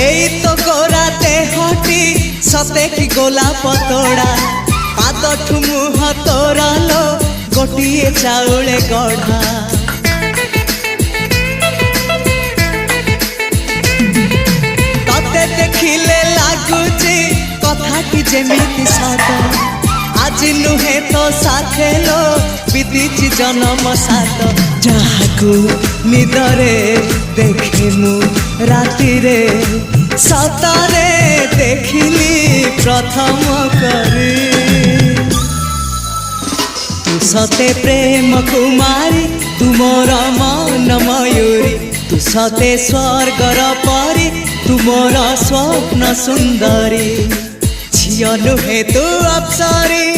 एई तो गोरा देहटी सते कि गोलाप तोड़ा पाद मुह तोरा लो गोटिए चाउले गढ़ा तते देखिले लागुची कथाटी जेमिति सत आज नुहे तो साथे लो बीतीची जन्म सात जहाकू निदरे देखी मु राति रे सतरे देखिली प्रथम करी तू सते प्रेम कुमारी तू मोर मन मयूरी तू सते स्वर्गर परी तू मोर स्वप्न सुंदरी झियो नुहे तू अप्सरी।